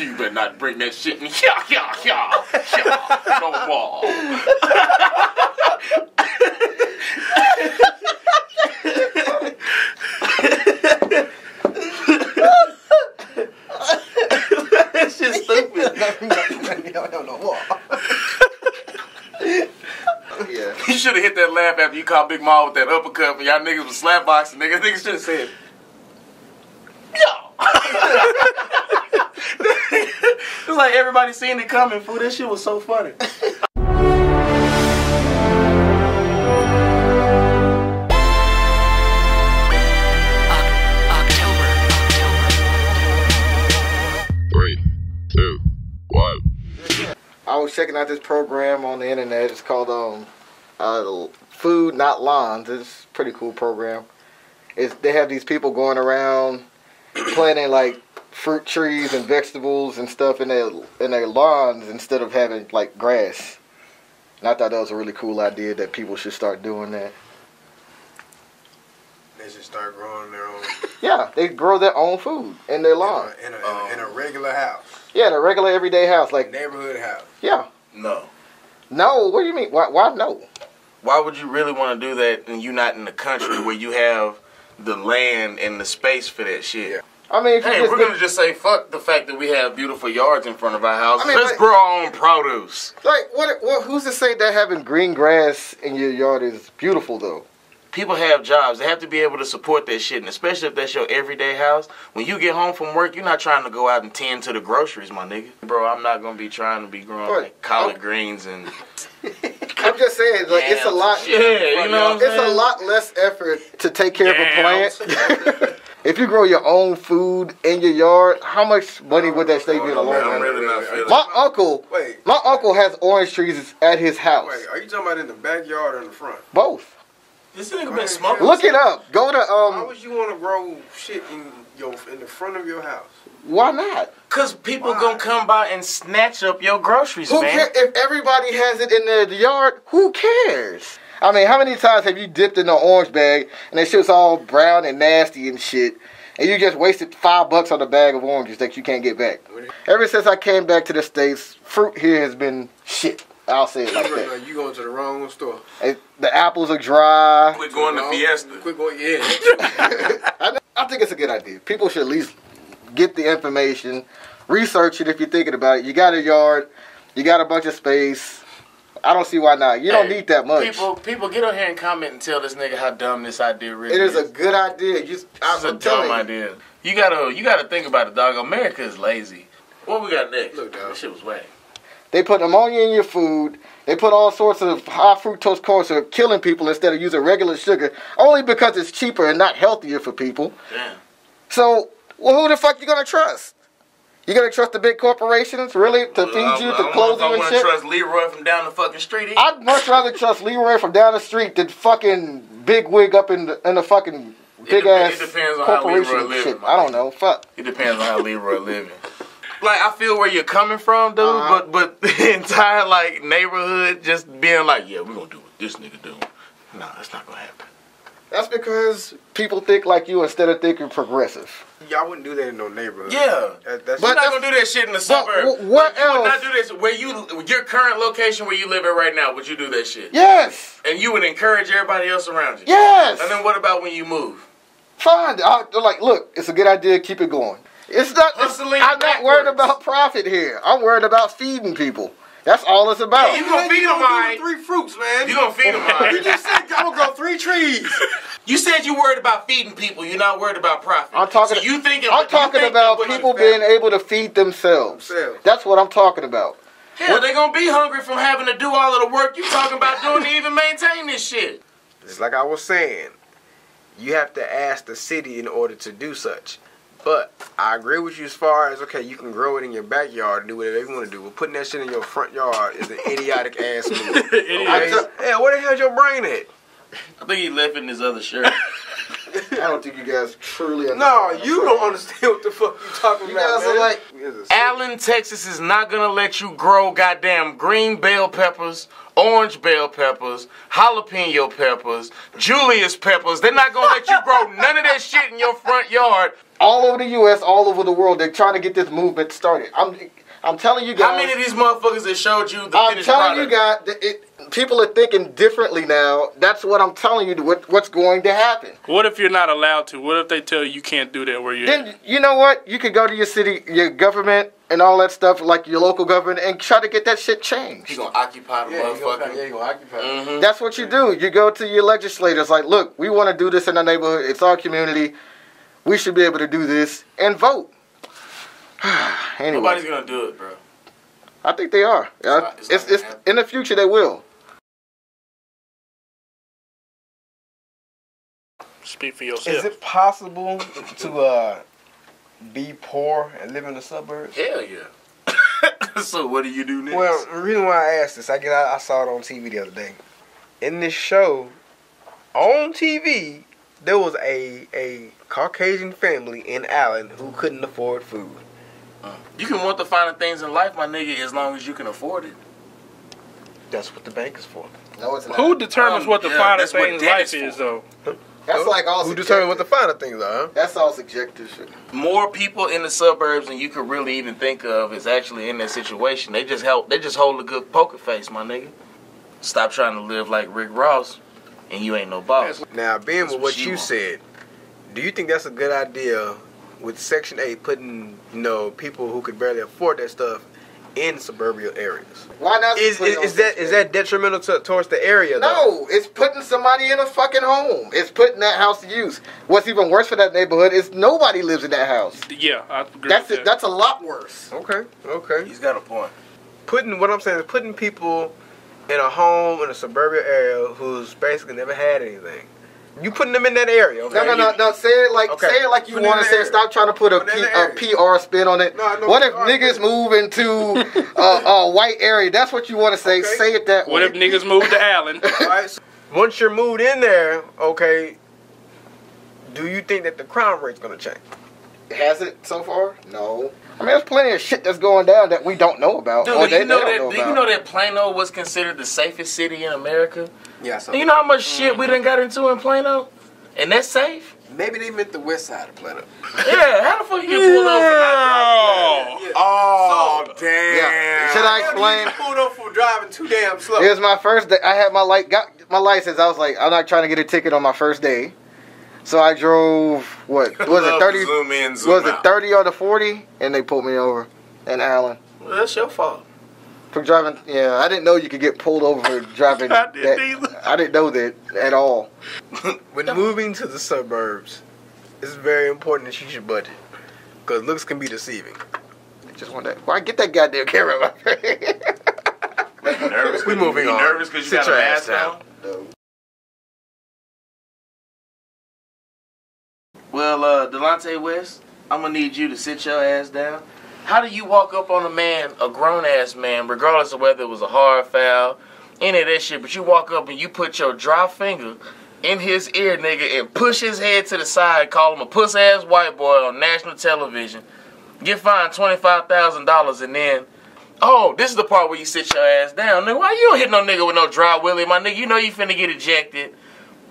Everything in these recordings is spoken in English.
You better not bring that shit in. No more. That shit's stupid. No more. Yeah. You should have hit that laugh after you caught Big Mom with that uppercut when y'all niggas was slap boxing. Niggas should have said, yo. It's like everybody seen it coming, fool. That shit was so funny. I was checking out this program on the internet. It's called Food Not Lawns. It's a pretty cool program. They have these people going around planting like fruit trees and vegetables and stuff in their lawns instead of having like grass. And I thought that was a really cool idea that people should start doing that. They should start growing their own. Yeah, they grow their own food in their lawn. In a regular house. Yeah, the regular everyday house, like neighborhood house. Yeah. No. No, what do you mean? Why no? Why would you really want to do that and you not in the country where you have the land and the space for that shit? Yeah. I mean, if hey, we're gonna just say fuck the fact that we have beautiful yards in front of our houses. I mean, let's like, grow our own produce. Like, what? Who's to say that having green grass in your yard is beautiful though? People have jobs. They have to be able to support that shit, and especially if that's your everyday house. When you get home from work, you're not trying to go out and tend to the groceries, my nigga. Bro, I'm not gonna be trying to be growing like collard greens and. I'm just saying, like it's a lot. Yeah, you know, what I'm saying? A lot less effort to take care of a plant. If you grow your own food in your yard, how much money would that save you in the long run? I'm really not feeling My uncle has orange trees at his house. Wait, are you talking about in the backyard or in the front? Both. This nigga been smoking. Look it up. Go to Why would you want to grow shit in the front of your house? Why not? Cause people gonna come by and snatch up your groceries, Who man. If everybody has it in their yard, who cares? I mean, how many times have you dipped in an orange bag and that shit's all brown and nasty and shit, and you just wasted $5 on a bag of oranges that you can't get back? Ever since I came back to the States, fruit here has been shit. I'll say it like that. You going to the wrong store. The apples are dry. Quit going to Fiesta. Quit going, yeah. I think it's a good idea. People should at least get the information, research it if you're thinking about it. You got a yard, you got a bunch of space. I don't see why not. You don't need that much. People get on here and comment and tell this nigga how dumb this idea really is. It is a good idea. It's a dumb idea. You gotta think about it, dog. America is lazy. What we got next? Look, dog. This shit was whack. They put ammonia in your food. They put all sorts of high fructose corn syrup, killing people instead of using regular sugar, only because it's cheaper and not healthier for people. Damn. So, who the fuck you gonna trust? You gonna trust the big corporations, really, to feed you, to clothe you and shit? I trust Leroy from down the fucking street. I'd much rather trust Leroy from down the street than fucking Big Wig up in the fucking big ass corporation and shit. I don't know. Fuck. It depends on how Leroy living. Like, I feel where you're coming from, dude, but the entire, like, neighborhood just being like, yeah, we're gonna do what this nigga do. Nah, that's not gonna happen. That's because people think like you instead of thinking progressive. Y'all wouldn't do that in no neighborhood. Yeah. You're not gonna do that shit in the suburb. What else? You would not do this where your current location where you live at right now, would you do that shit? Yes. And you would encourage everybody else around you? Yes. And then what about when you move? Fine. Look, it's a good idea, keep it going. It's not. I'm not worried about profit here. I'm worried about feeding people. That's all it's about. Yeah, you gonna feed them, alright? 3 fruits, man. You gonna feed them, alright? You just said I'm gonna grow 3 trees. You said you worried about feeding people. You're not worried about profit. I'm talking about people being able to feed themselves. That's what I'm talking about. Hell, they gonna be hungry from having to do all of the work you talking about doing to even maintain this shit. It's like I was saying, you have to ask the city in order to do such. But I agree with you as far as, okay, you can grow it in your backyard and do whatever you want to do. But putting that shit in your front yard is an idiotic ass move. Okay? Yeah, where the hell's your brain at? I think he left in his other shirt. I don't think you guys truly understand. No, you don't understand what the fuck you talking about, man. Like, Allen, Texas is not going to let you grow goddamn green bell peppers, orange bell peppers, jalapeno peppers, Julius peppers. They're not going to let you grow none of that shit in your front yard all over the U.S., all over the world. They're trying to get this movement started. I'm telling you guys. How many of these motherfuckers that showed you the finished product? I'm telling you guys, people are thinking differently now. That's what I'm telling you, what's going to happen. What if you're not allowed to? What if they tell you can't do that where you're at? Then, you know what? You could go to your city, your government, and all that stuff, like your local government, and try to get that shit changed. You gonna occupy the motherfucker. You gonna occupy. Mm-hmm. That's what you do. You go to your legislators, like, look, we want to do this in our neighborhood. It's our community. We should be able to do this and vote. Anyway. Nobody's gonna do it, bro. I think they are. It's in the future they will. Speak for yourself. Is it possible to be poor and live in the suburbs? Hell yeah. So what do you do next? Well, the reason why I asked this, I saw it on TV the other day. In this show, on TV, there was a Caucasian family in Allen who couldn't afford food. You can want the finer things in life, my nigga, as long as you can afford it. That's what the bank is for. No, it's not. Who determines what the finer that's what things in debt life is is, though? That's like all Who subjective. determines what the finer things are? Huh? That's all subjective shit. More people in the suburbs than you could really even think of is actually in that situation. They just hold a good poker face, my nigga. Stop trying to live like Rick Ross, and you ain't no boss. Now, being That's with what what she you want. said, do you think that's a good idea with Section 8 putting, people who could barely afford that stuff in suburban areas? Why not? Is that detrimental towards the area, though? No, it's putting somebody in a fucking home. It's putting that house to use. What's even worse for that neighborhood is nobody lives in that house. Yeah, I agree That's with it. that. That's a lot worse. Okay. He's got a point. What I'm saying is putting people in a home in a suburban area who's basically never had anything. You putting them in that area. Okay? No. Say it like you Put it want in to say. the It. Stop trying to put a Put it in the PR spin on it. No, I know What if PR niggas spin. move into a white area? That's what you want to say. Okay. Say it that What way. if niggas move to Allen? All right, so once you're moved in there, okay, do you think that the crime rate's going to change? Has it so far? No. I mean, there's plenty of shit that's going down that we don't know about. Dude, or do you know they don't that? Do you know that Plano was considered the safest city in America? Yeah, so Do you know how much shit we done got into in Plano? And that's safe? maybe they meant the west side of Plano. Yeah, how the fuck you get pulled over for not driving? Yeah. Oh, So, damn. Yeah. Should I explain? You pulled up for driving too damn slow. It was my first day. I had got my license. I was like, I'm not trying to get a ticket on my first day. So I drove, what was it, 30? Zoom in, zoom Was it out. 30 or the 40? And they pulled me over in Allen. Well, that's your fault. For driving, yeah, I didn't know you could get pulled over for driving. I didn't either. I didn't know that at all. When moving to the suburbs, it's very important that you should budget. Because looks can be deceiving. I just want that. Why get that goddamn camera in my face? You nervous? We moving on. Nervous because you Sit got a your ass mask on? No. Well, Delonte West, I'm gonna need you to sit your ass down. How do you walk up on a man, a grown-ass man, regardless of whether it was a hard foul, any of that shit, but you walk up and you put your dry finger in his ear, nigga, and push his head to the side, call him a puss-ass white boy on national television, get fined $25,000, and then, oh, this is the part where you sit your ass down. Nigga, why you don't hit no nigga with no dry willy, my nigga? You know you finna get ejected.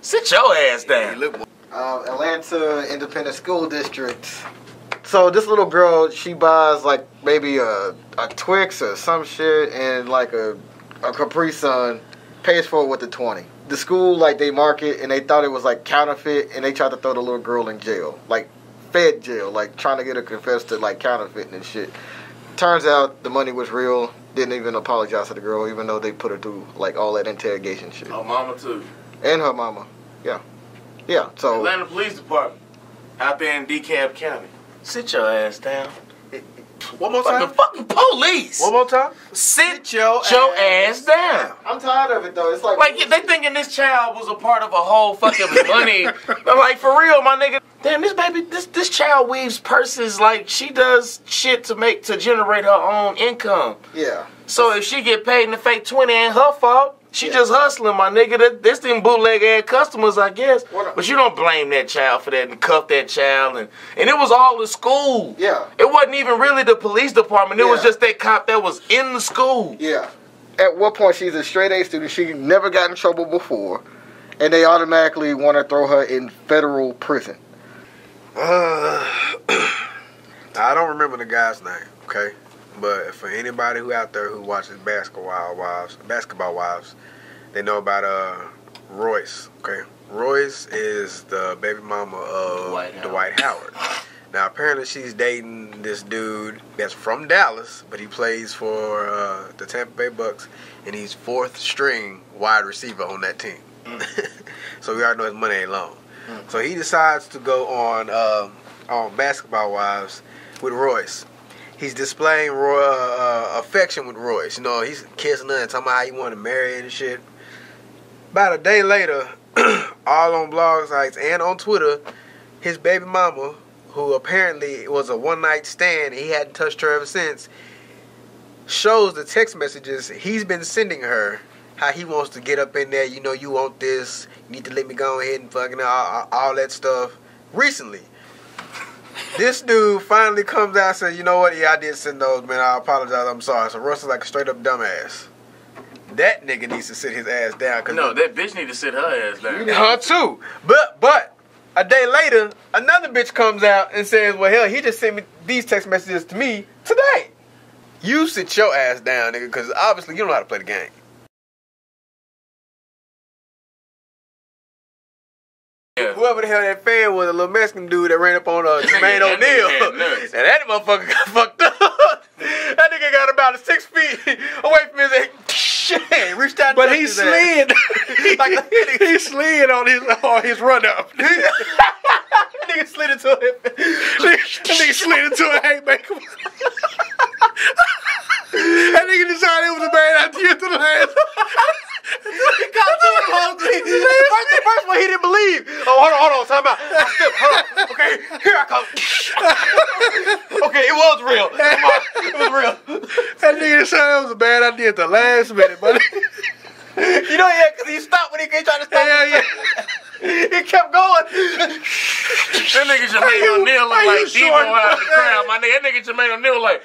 Sit your ass down. Atlanta Independent School District. So this little girl, she buys like maybe a Twix or some shit and like a Capri Sun, pays for it with the 20. The school, like, they mark it and they thought it was like counterfeit and they tried to throw the little girl in jail, like fed jail, like trying to get her confessed to like counterfeiting and shit. Turns out the money was real. Didn't even apologize to the girl, even though they put her through like all that interrogation shit. Oh, mama too. And her mama, yeah. So Atlanta Police Department, out there in DeKalb County. Sit your ass down. One more time. Fucking police. One more time. Sit your ass down. I'm tired of it though. It's like They thinking this child was a part of a whole fucking money. I'm like, for real, my nigga. Damn, this child weaves purses like she does shit to generate her own income. yeah. So if she get paid in the fake 20, ain't her fault. She just hustling, my nigga. This them bootleg ass customers, I guess. But you don't blame that child for that and cuff that child. And it was all the school. Yeah. It wasn't even really the police department. It was Yeah. just that cop that was in the school. Yeah. At what point she's a straight A student, she never got in trouble before, and they automatically want to throw her in federal prison. I don't remember the guy's name, okay? But for anybody who out there who watches Basketball Wives, they know about Royce, okay? Royce is the baby mama of Dwight Howard. Now, apparently she's dating this dude that's from Dallas, but he plays for the Tampa Bay Bucks, and he's 4th string wide receiver on that team. So we already know his money ain't long. So he decides to go on Basketball Wives with Royce. He's displaying affection with Royce. You know, he's kissing her and talking about how he want to marry her and shit. About a day later, all on blog sites and on Twitter, his baby mama, who apparently was a one-night stand, he hadn't touched her ever since, shows the text messages he's been sending her, how he wants to get up in there, you know, you want this, you need to let me go ahead and fucking all that stuff, recently. This dude finally comes out and says, you know what, yeah, I did send those, man, I apologize, I'm sorry. So Russ is like a straight-up dumbass. That nigga needs to sit his ass down. No, that bitch need to sit her ass down. Her too. But a day later, another bitch comes out and says, well, hell, he just sent me these text messages to me today. You sit your ass down, nigga, because obviously you don't know how to play the game. Yeah. Whoever the hell that fan was, a little Mexican dude that ran up on Jermaine O'Neal. And that motherfucker got fucked up. That nigga got about 6 feet away from his head. Shit, reached out. But he slid. He slid on his run up. Nigga slid into it. Nigga slid into a haymaker. That nigga decided it was a bad idea to the last. He got to the whole thing. The first one he didn't believe. Oh, hold on, time out. Hold on. Okay, here I come. Okay, it was real. It was real. That nigga decided it was a bad idea at the last minute, buddy. You know, yeah, because he stopped when he tried to stop. Yeah. He kept going. That nigga Jermaine O'Neal look like Debo out of the crowd. My nigga, that nigga Jermaine O'Neal like.